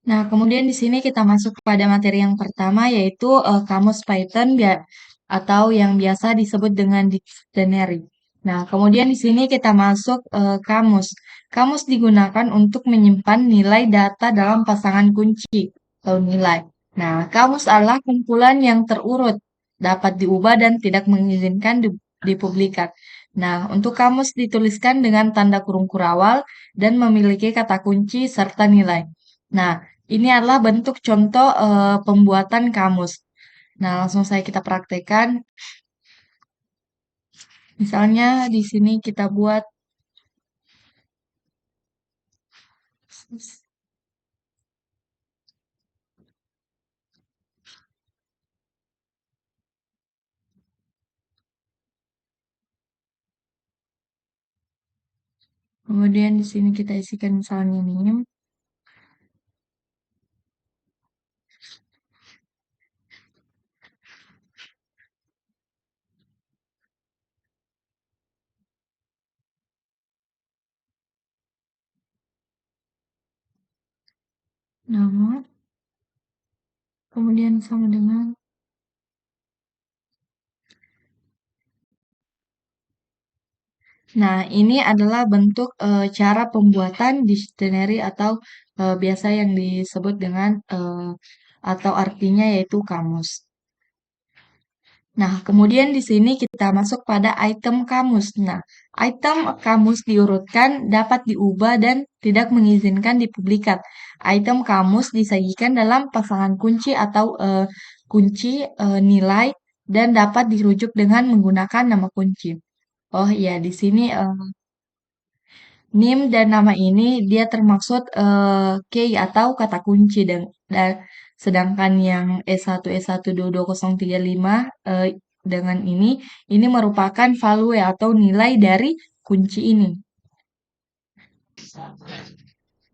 Nah, kemudian di sini kita masuk pada materi yang pertama yaitu kamus Python atau yang biasa disebut dengan dictionary. Nah, kemudian di sini kita masuk kamus. Kamus digunakan untuk menyimpan nilai data dalam pasangan kunci atau nilai. Nah, kamus adalah kumpulan yang terurut, dapat diubah dan tidak mengizinkan dipublikat. Nah, untuk kamus dituliskan dengan tanda kurung kurawal dan memiliki kata kunci serta nilai. Nah, ini adalah bentuk contoh pembuatan kamus. Nah, langsung saya kita praktekkan. Misalnya di sini kita buat, kemudian di sini kita isikan misalnya nih. Nama, kemudian sama dengan. Nah, ini adalah bentuk cara pembuatan dictionary atau biasa yang disebut dengan atau artinya yaitu kamus. Nah, kemudian di sini kita masuk pada item kamus. Nah, item kamus diurutkan dapat diubah dan tidak mengizinkan dipublikat. Item kamus disajikan dalam pasangan kunci atau kunci nilai dan dapat dirujuk dengan menggunakan nama kunci. Oh iya, di sini NIM dan nama ini dia termaksud key atau kata kunci dan sedangkan yang S1 S1 22035 dengan ini merupakan value atau nilai dari kunci ini.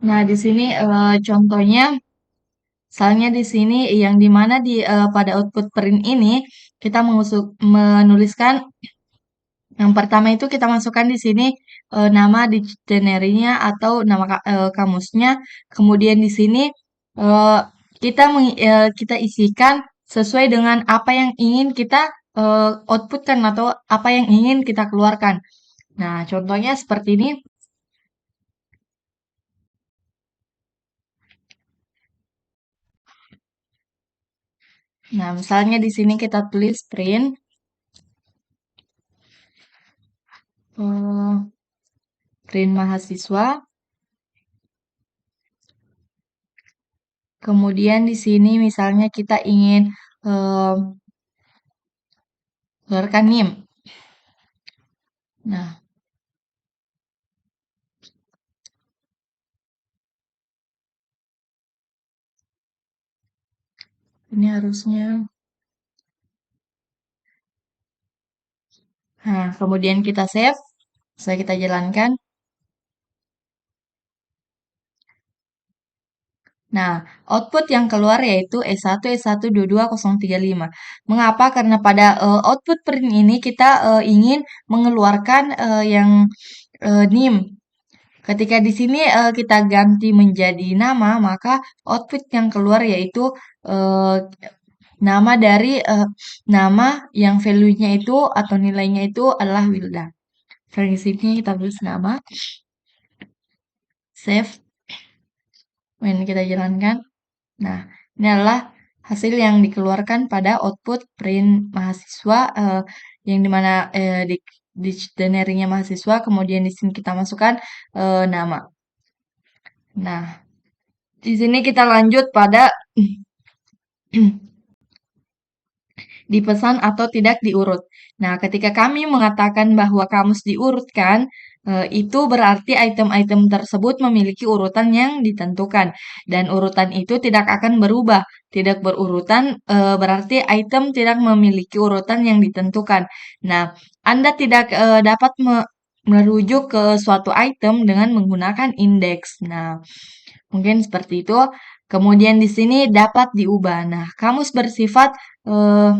Nah, di sini contohnya misalnya di sini yang dimana pada output print ini kita menuliskan yang pertama itu kita masukkan di sini nama dictionary-nya atau nama kamusnya. Kemudian di sini eh, kita isikan sesuai dengan apa yang ingin kita outputkan atau apa yang ingin kita keluarkan. Nah, contohnya seperti ini. Nah, misalnya di sini kita tulis print eh, print mahasiswa. Kemudian di sini misalnya kita ingin eh, keluarkan NIM. Nah, ini harusnya. Nah, kemudian kita save. Saya kita jalankan. Nah, output yang keluar yaitu S1 S1 22035. Mengapa? Karena pada output print ini kita ingin mengeluarkan yang NIM. Ketika di sini kita ganti menjadi nama, maka output yang keluar yaitu eh, nama dari nama yang value-nya itu atau nilainya itu adalah Wilda. Di sini kita tulis nama, save, kemudian kita jalankan. Nah, ini adalah hasil yang dikeluarkan pada output print mahasiswa yang dimana di dictionary-nya mahasiswa, kemudian di sini kita masukkan nama. Nah, di sini kita lanjut pada dipesan atau tidak diurut. Nah, ketika kami mengatakan bahwa kamus diurutkan, itu berarti item-item tersebut memiliki urutan yang ditentukan, dan urutan itu tidak akan berubah. Tidak berurutan berarti item tidak memiliki urutan yang ditentukan. Nah, Anda tidak dapat merujuk ke suatu item dengan menggunakan indeks. Nah, mungkin seperti itu. Kemudian di sini dapat diubah. Nah, kamus bersifat eh,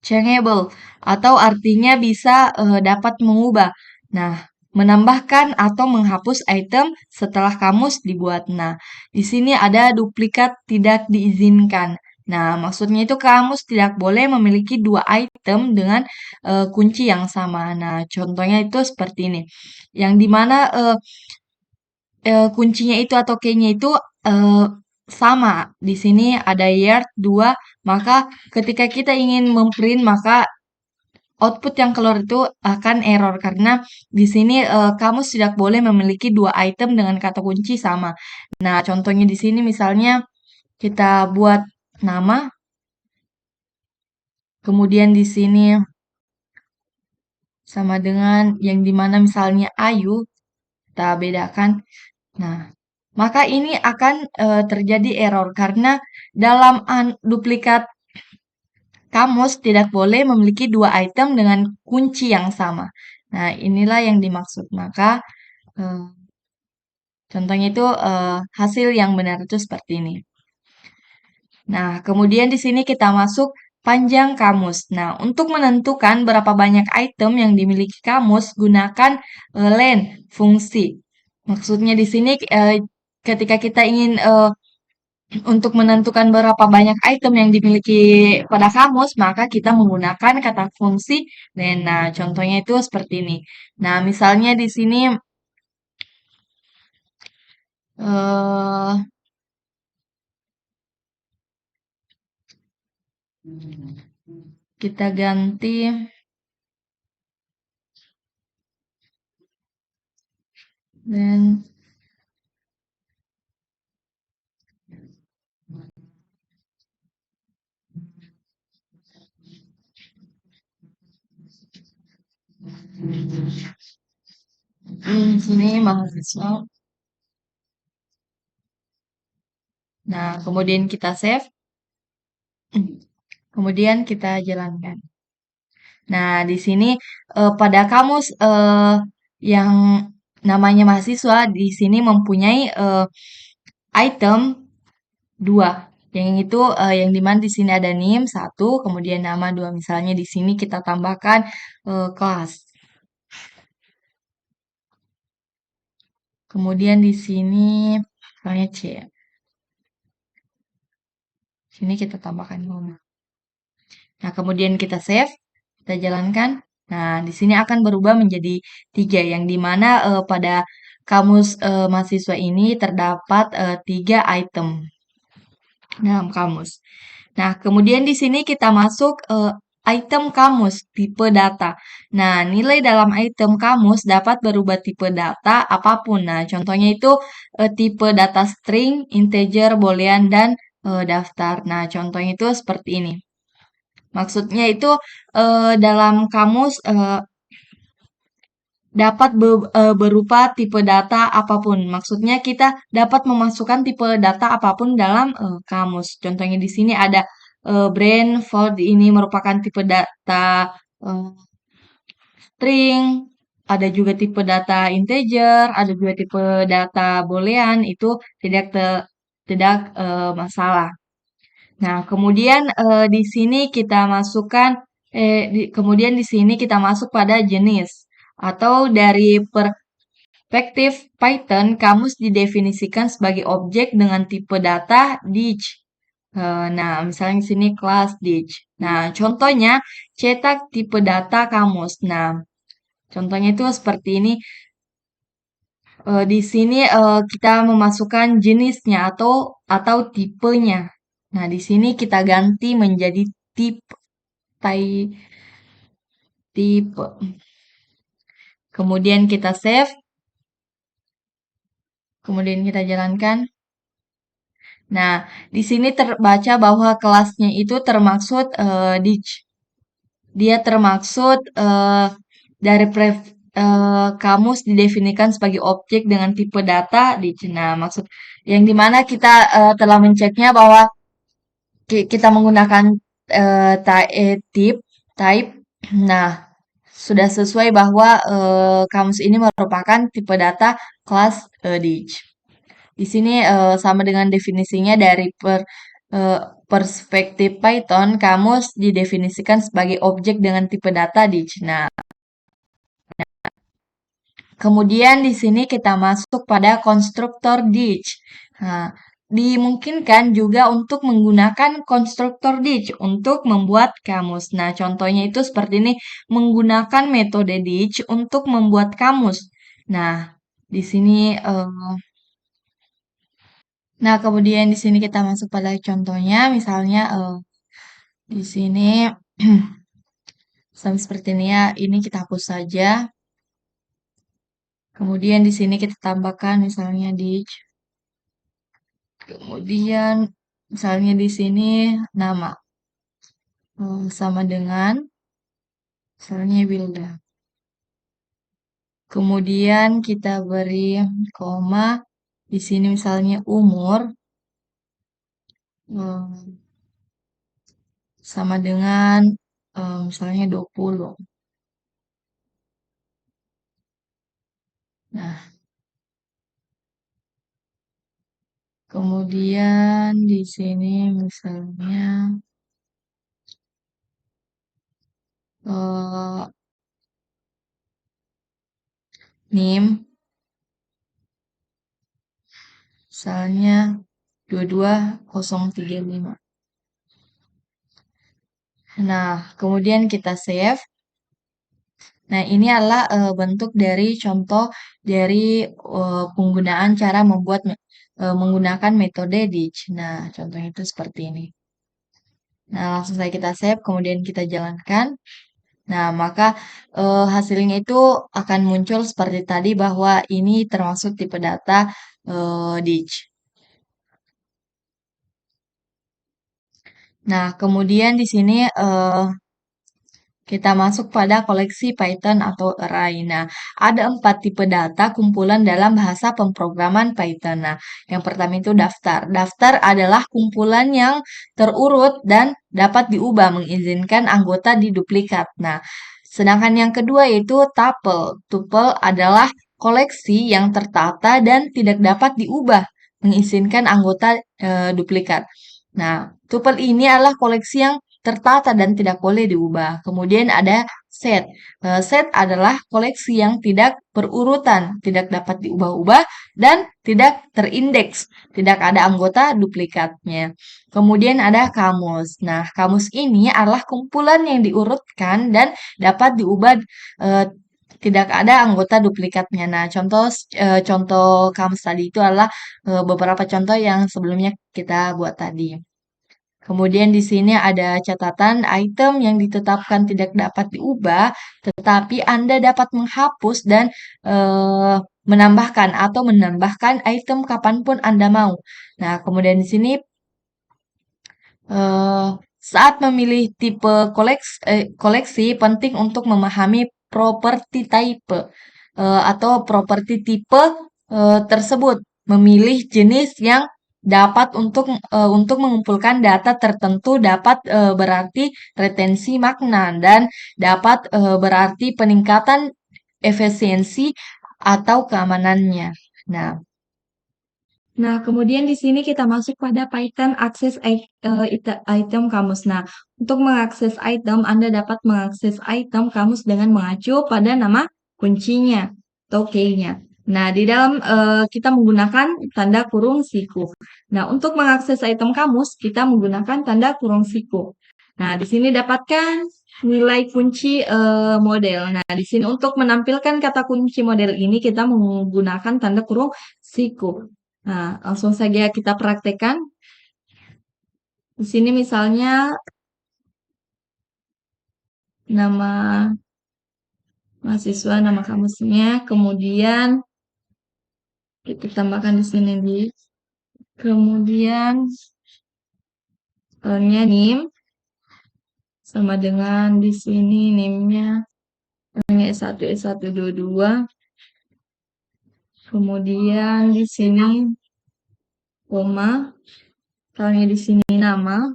changeable atau artinya bisa dapat mengubah. Nah, menambahkan atau menghapus item setelah kamus dibuat. Nah, di sini ada duplikat tidak diizinkan. Nah, maksudnya itu kamus tidak boleh memiliki dua item dengan kunci yang sama. Nah, contohnya itu seperti ini. Yang dimana kuncinya itu atau key-nya itu eee, sama. Di sini ada yard 2, maka ketika kita ingin memprint maka output yang keluar itu akan error karena di sini kamus tidak boleh memiliki dua item dengan kata kunci sama. Nah, contohnya di sini misalnya kita buat nama, kemudian di sini sama dengan yang dimana misalnya Ayu, kita bedakan. Nah, maka ini akan terjadi error karena dalam duplikat kamus tidak boleh memiliki dua item dengan kunci yang sama. Nah, inilah yang dimaksud. Maka eh, contohnya itu hasil yang benar itu seperti ini. Nah, kemudian di sini kita masuk panjang kamus. Nah, untuk menentukan berapa banyak item yang dimiliki kamus, gunakan len fungsi. Maksudnya di sini ketika kita ingin untuk menentukan berapa banyak item yang dimiliki pada kamus, maka kita menggunakan kata fungsi len. Nah, contohnya itu seperti ini. Nah, misalnya di sini eh kita ganti dan sini mahasiswa. Nah, kemudian kita save, kemudian kita jalankan. Nah, di sini pada kamus yang namanya mahasiswa di sini mempunyai item 2. Yang itu yang dimana di sini ada NIM 1, kemudian nama 2. Misalnya di sini kita tambahkan kelas. Kemudian di sini misalnya C. Sini kita tambahkan koma. Nah, kemudian kita save, kita jalankan. Nah, di sini akan berubah menjadi 3, yang dimana pada kamus mahasiswa ini terdapat 3 item dalam kamus. Nah, kemudian di sini kita masuk item kamus, tipe data. Nah, nilai dalam item kamus dapat berubah tipe data apapun. Nah, contohnya itu tipe data string, integer, boolean, dan daftar. Nah, contohnya itu seperti ini. Maksudnya itu dalam kamus dapat berupa tipe data apapun. Maksudnya kita dapat memasukkan tipe data apapun dalam kamus. Contohnya di sini ada brand Ford ini merupakan tipe data eh, string, ada juga tipe data integer, ada juga tipe data boolean, itu tidak masalah. Nah, kemudian di sini kita masukkan kemudian di sini kita masuk pada jenis atau dari perspektif Python, kamus didefinisikan sebagai objek dengan tipe data dig. Nah, misalnya di sini kelas dig. Nah, contohnya cetak tipe data kamus. Nah, contohnya itu seperti ini. Di sini kita memasukkan jenisnya atau tipenya. Nah, di sini kita ganti menjadi tipe. Tipe. Kemudian kita save, kemudian kita jalankan. Nah, di sini terbaca bahwa kelasnya itu termaksud dig. Dia termaksud dari kamus didefinisikan sebagai objek dengan tipe data dig. Nah, maksud yang dimana kita telah menceknya bahwa kita menggunakan type. Nah, sudah sesuai bahwa kamus ini merupakan tipe data kelas dig. Di sini sama dengan definisinya dari perspektif Python, kamus didefinisikan sebagai objek dengan tipe data dig. Nah, kemudian di sini kita masuk pada konstruktor ditch. Nah, dimungkinkan juga untuk menggunakan konstruktor ditch untuk membuat kamus. Nah, contohnya itu seperti ini, menggunakan metode ditch untuk membuat kamus. Nah, di sini nah, kemudian di sini kita masuk pada contohnya, misalnya di sini sama seperti ini ya, ini kita hapus saja. Kemudian di sini kita tambahkan misalnya ditch. Kemudian misalnya di sini nama sama dengan misalnya Wilda. Kemudian kita beri koma di sini misalnya umur eh, sama dengan misalnya 20. Nah, kemudian di sini misalnya eh, NIM misalnya 22035. Nah, kemudian kita save. Nah, ini adalah bentuk dari contoh dari penggunaan cara membuat menggunakan metode ditch. Nah, contohnya itu seperti ini. Nah, langsung saja kita save, kemudian kita jalankan. Nah, maka hasilnya itu akan muncul seperti tadi bahwa ini termasuk tipe data ditch. Nah, kemudian di sini kita masuk pada koleksi Python atau array. Nah, ada 4 tipe data kumpulan dalam bahasa pemrograman Python. Nah, yang pertama itu daftar. Daftar adalah kumpulan yang terurut dan dapat diubah, mengizinkan anggota diduplikat. Nah, sedangkan yang kedua yaitu tuple. Tuple adalah koleksi yang tertata dan tidak dapat diubah, mengizinkan anggota duplikat. Nah, tuple ini adalah koleksi yang tertata dan tidak boleh diubah. Kemudian ada set. Set adalah koleksi yang tidak berurutan, tidak dapat diubah-ubah, dan tidak terindeks. Tidak ada anggota duplikatnya. Kemudian ada kamus. Nah, kamus ini adalah kumpulan yang diurutkan dan dapat diubah eh, tidak ada anggota duplikatnya. Nah, contoh kamus tadi itu adalah beberapa contoh yang sebelumnya kita buat tadi. Kemudian di sini ada catatan item yang ditetapkan tidak dapat diubah, tetapi Anda dapat menghapus dan menambahkan atau menambahkan item kapanpun Anda mau. Nah, kemudian di sini eh, saat memilih tipe koleksi penting untuk memahami properti type atau properti tipe tersebut. Memilih jenis yang dapat untuk mengumpulkan data tertentu dapat berarti retensi makna dan dapat berarti peningkatan efisiensi atau keamanannya. Nah, Nah, kemudian di sini kita masuk pada Python Access Item Kamus. Nah, untuk mengakses item, Anda dapat mengakses item kamus dengan mengacu pada nama kuncinya atau key-nya. Nah, di dalam kita menggunakan tanda kurung siku. Nah, untuk mengakses item kamus, kita menggunakan tanda kurung siku. Nah, di sini dapatkan nilai kunci model. Nah, di sini untuk menampilkan kata kunci model ini, kita menggunakan tanda kurung siku. Nah, langsung saja kita praktekkan. Di sini misalnya nama mahasiswa, nama kamusnya, kemudian kita tambahkan di sini di kemudian NIM sama dengan di sini NIM-nya S1 S122. Kemudian di sini koma, misalnya di sini nama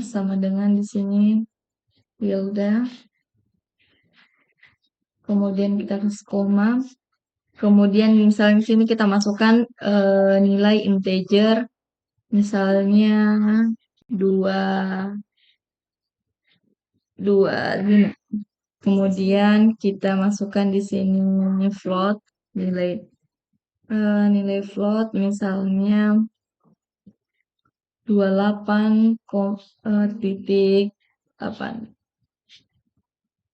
sama dengan di sini Wilda. Kemudian kita kasih koma. Kemudian misalnya di sini kita masukkan nilai integer, misalnya 2, 2, Kemudian kita masukkan di sini float, nilai float misalnya 28,8.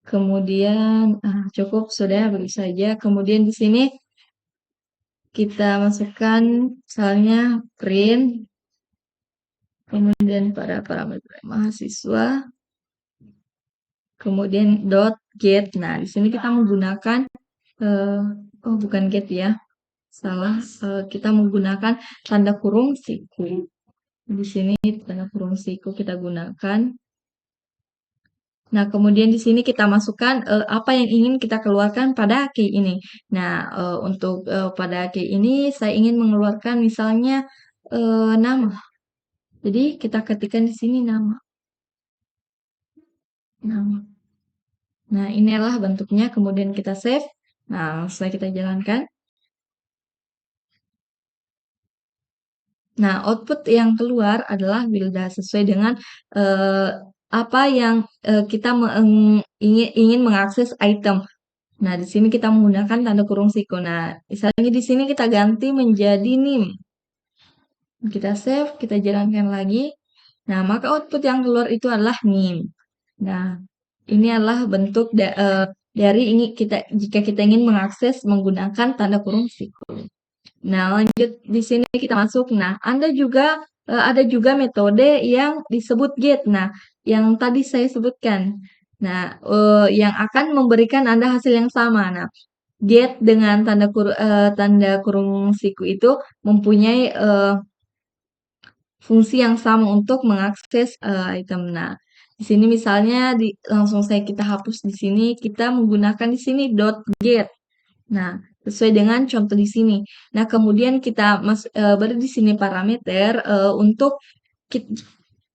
Kemudian cukup sudah begitu saja. Kemudian di sini kita masukkan misalnya print, kemudian pada parameter mahasiswa, kemudian dot get. Nah, di sini kita menggunakan bukan get ya, salah. Kita menggunakan tanda kurung siku. Di sini tanda kurung siku kita gunakan. Nah, kemudian di sini kita masukkan apa yang ingin kita keluarkan pada key ini. Nah, untuk pada key ini saya ingin mengeluarkan misalnya nama. Jadi kita ketikkan di sini nama. Nama. Nah, inilah bentuknya. Kemudian kita save. Nah, setelah kita jalankan. Nah, output yang keluar adalah Wilda sesuai dengan apa yang kita ingin mengakses item. Nah, di sini kita menggunakan tanda kurung siku. Nah, misalnya di sini kita ganti menjadi nim. Kita save, kita jalankan lagi. Nah, maka output yang keluar itu adalah nim. Nah, ini adalah bentuk dari ini jika kita ingin mengakses menggunakan tanda kurung siku. Nah, lanjut di sini kita masuk. Nah, ada juga metode yang disebut get. Nah, yang tadi saya sebutkan. Nah, yang akan memberikan Anda hasil yang sama. Nah, get dengan tanda kurung siku itu mempunyai fungsi yang sama untuk mengakses item. Nah, di sini misalnya langsung kita hapus di sini, kita menggunakan di sini dot get. Nah, sesuai dengan contoh di sini. Nah, kemudian kita beri di sini parameter untuk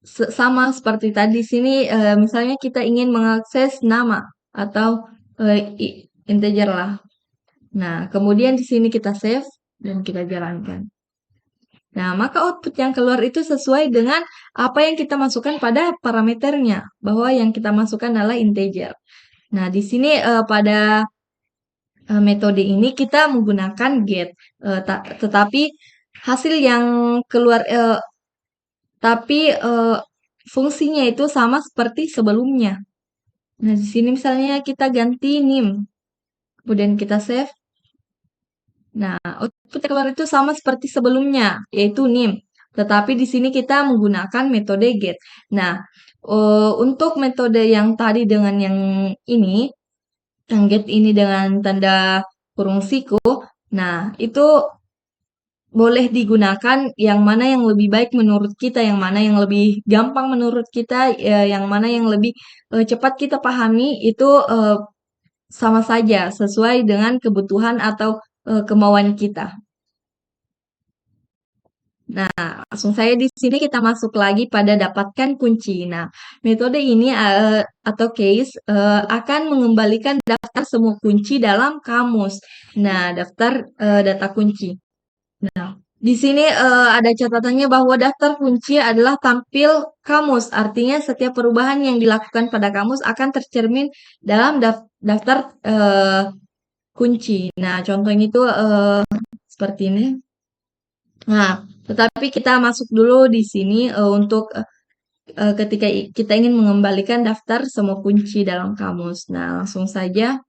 sama seperti tadi di sini, misalnya kita ingin mengakses nama atau integer lah. Nah, kemudian di sini kita save dan kita jalankan. Nah, maka output yang keluar itu sesuai dengan apa yang kita masukkan pada parameternya, bahwa yang kita masukkan adalah integer. Nah, di sini pada metode ini kita menggunakan get, tetapi hasil yang keluar, tapi fungsinya itu sama seperti sebelumnya. Nah, di sini misalnya kita ganti nim, kemudian kita save. Nah, output yang keluar itu sama seperti sebelumnya, yaitu nim. Tetapi di sini kita menggunakan metode get. Nah, untuk metode yang tadi dengan yang ini, yang get ini dengan tanda kurung siku, nah itu boleh digunakan yang mana yang lebih baik menurut kita, yang mana yang lebih gampang menurut kita, yang mana yang lebih cepat kita pahami, itu sama saja sesuai dengan kebutuhan atau kemauan kita. Nah, langsung saya di sini kita masuk lagi pada dapatkan kunci. Nah, metode ini atau case akan mengembalikan daftar semua kunci dalam kamus. Nah, daftar data kunci. Nah, di sini ada catatannya bahwa daftar kunci adalah tampil kamus. Artinya setiap perubahan yang dilakukan pada kamus akan tercermin dalam daftar kunci. Nah, contohnya itu seperti ini. Nah, tetapi kita masuk dulu di sini untuk ketika kita ingin mengembalikan daftar semua kunci dalam kamus. Nah, langsung saja.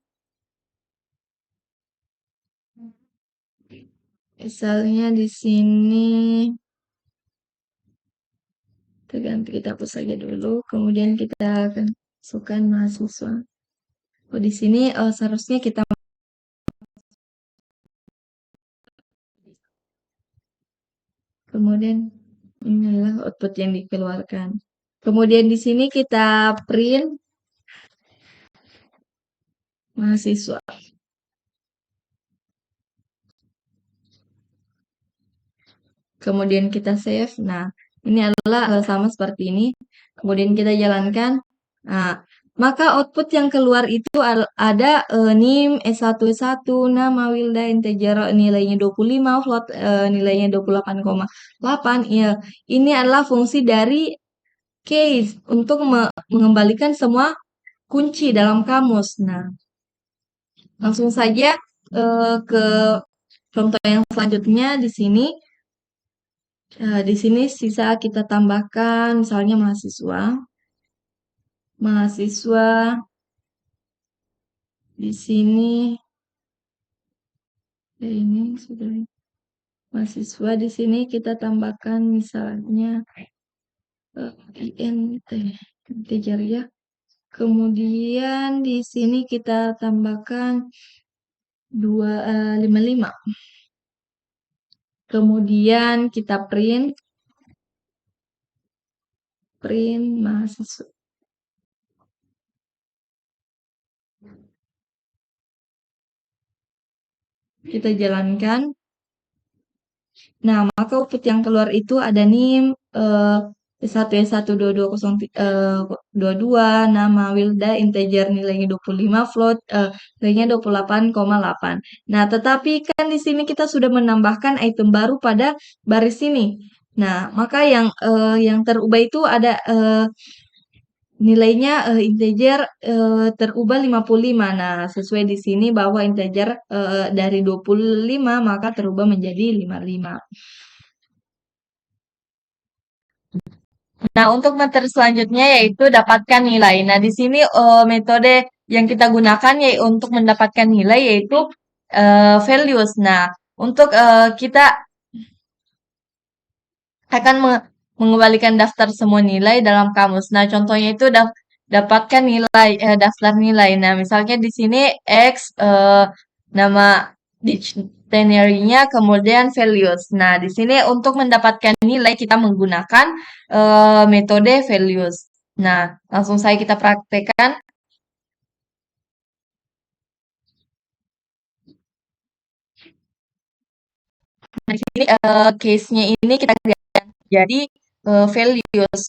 Misalnya di sini kita hapus saja dulu, kemudian kita akan masukkan mahasiswa. Di sini seharusnya kita kemudian inilah output yang dikeluarkan. Kemudian di sini kita print mahasiswa. Kemudian kita save. Nah, ini adalah sama seperti ini. Kemudian kita jalankan. Nah, maka output yang keluar itu ada NIM, S1, nama Wilda, integer nilainya 25, float nilainya 28,8. Ya, ini adalah fungsi dari case untuk mengembalikan semua kunci dalam kamus. Nah, langsung saja ke contoh yang selanjutnya di sini. Di sini sisa kita tambahkan misalnya mahasiswa. Mahasiswa di sini ini sudah mahasiswa di sini kita tambahkan misalnya INT integer ya. Kemudian di sini kita tambahkan 255. Kemudian kita print mahasiswa. Kita jalankan. Nah, maka output yang keluar itu ada NIM S1 S12222, nama Wilda, integer nilainya 25, float nilainya 28,8. Nah, tetapi kan di sini kita sudah menambahkan item baru pada baris ini. Nah, maka yang terubah itu ada nilainya integer terubah 55. Nah, sesuai di sini bahwa integer dari 25 maka terubah menjadi 55. Nah, untuk materi selanjutnya yaitu dapatkan nilai. Nah, di sini metode yang kita gunakan yaitu untuk mendapatkan nilai yaitu values. Nah, untuk kita akan mengembalikan daftar semua nilai dalam kamus. Nah, contohnya itu dapatkan nilai daftar nilai. Nah, misalnya di sini X nama dictionary-nya kemudian values. Nah, di sini untuk mendapatkan nilai kita menggunakan metode values. Nah, langsung saya kita praktekkan. Nah, di sini case-nya ini kita ganti jadi values.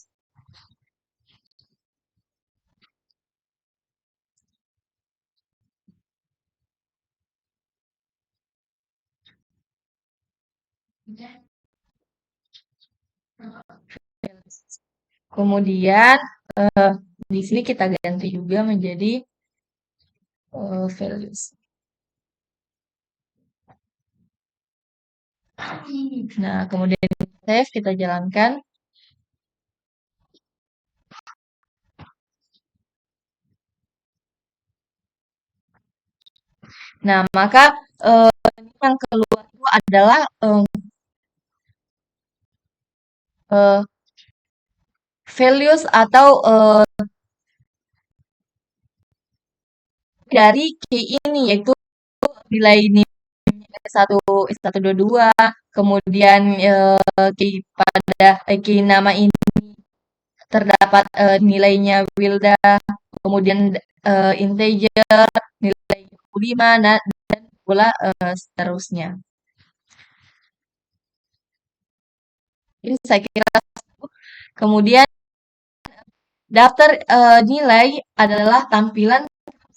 Kemudian di sini kita ganti juga menjadi values. Nah, kemudian save, kita jalankan. Nah, maka yang keluar itu adalah values atau dari key ini yaitu nilai S1, S122, kemudian key pada key nama ini terdapat nilainya Wilda, kemudian integer nilai 25 dan pula seterusnya. Ini saya kira. Kemudian daftar nilai adalah tampilan,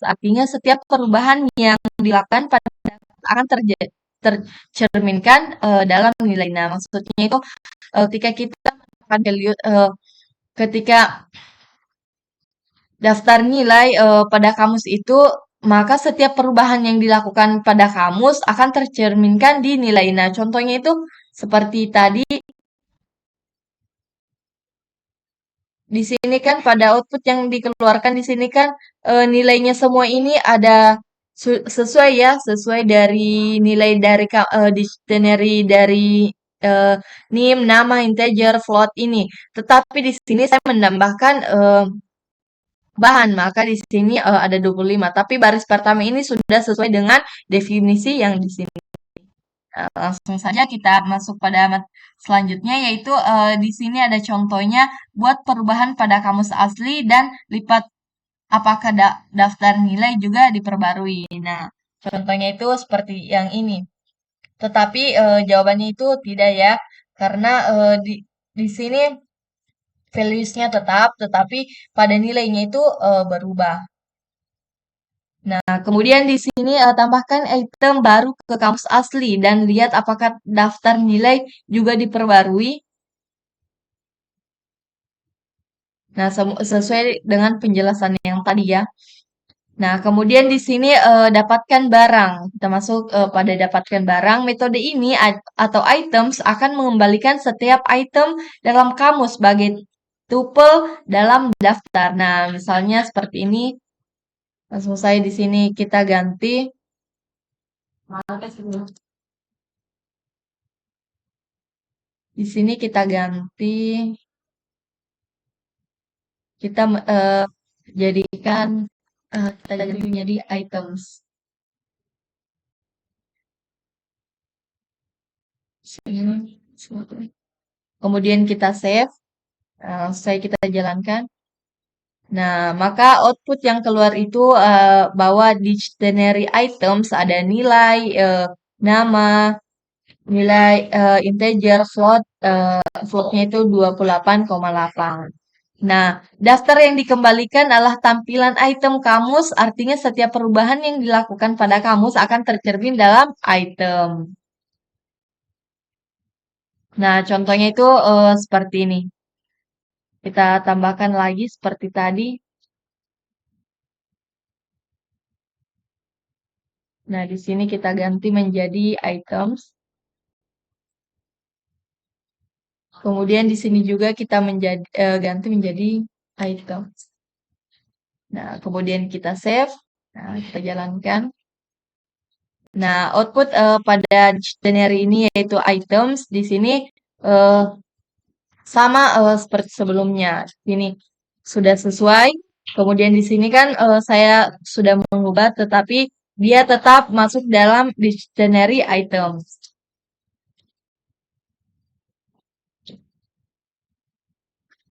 artinya setiap perubahan yang dilakukan pada akan tercerminkan dalam nilai. Nah, maksudnya itu ketika kita melakukan value, ketika daftar nilai pada kamus itu, maka setiap perubahan yang dilakukan pada kamus akan tercerminkan di nilai. Nah, contohnya itu seperti tadi. Di sini kan pada output yang dikeluarkan di sini kan nilainya semua ini ada sesuai ya, sesuai dari nilai dari dictionary dari eh, NIM, nama, integer, float ini. Tetapi di sini saya menambahkan bahan, maka di sini ada 25. Tapi baris pertama ini sudah sesuai dengan definisi yang di sini. Langsung saja kita masuk pada selanjutnya yaitu di sini ada contohnya buat perubahan pada kamus asli dan lipat apakah daftar nilai juga diperbarui. Nah, contohnya itu seperti yang ini. Tetapi jawabannya itu tidak ya, karena di sini values-nya tetap, tetapi pada nilainya itu berubah. Nah, kemudian di sini tambahkan item baru ke kamus asli dan lihat apakah daftar nilai juga diperbarui. Nah, sesuai dengan penjelasan yang tadi ya. Nah, kemudian di sini dapatkan barang. Kita masuk pada dapatkan barang. Metode ini atau items akan mengembalikan setiap item dalam kamus sebagai tuple dalam daftar. Nah, misalnya seperti ini. Langsung saya di sini kita ganti. Di sini kita ganti. Kita jadikan kita jadi menjadi items. Sini. Kemudian kita save. Saya kita jalankan. Nah, maka output yang keluar itu bahwa dictionary items ada nilai, nama, nilai integer, floatnya itu 28,8. Nah, daftar yang dikembalikan adalah tampilan item kamus, artinya setiap perubahan yang dilakukan pada kamus akan tercermin dalam item. Nah, contohnya itu seperti ini. Kita tambahkan lagi seperti tadi. Nah, di sini kita ganti menjadi items. Kemudian di sini juga kita ganti menjadi items. Nah, kemudian kita save. Nah, kita jalankan. Nah, output pada dictionary ini yaitu items. Di sini eh, sama seperti sebelumnya. Ini sudah sesuai. Kemudian di sini kan saya sudah mengubah, tetapi dia tetap masuk dalam dictionary items.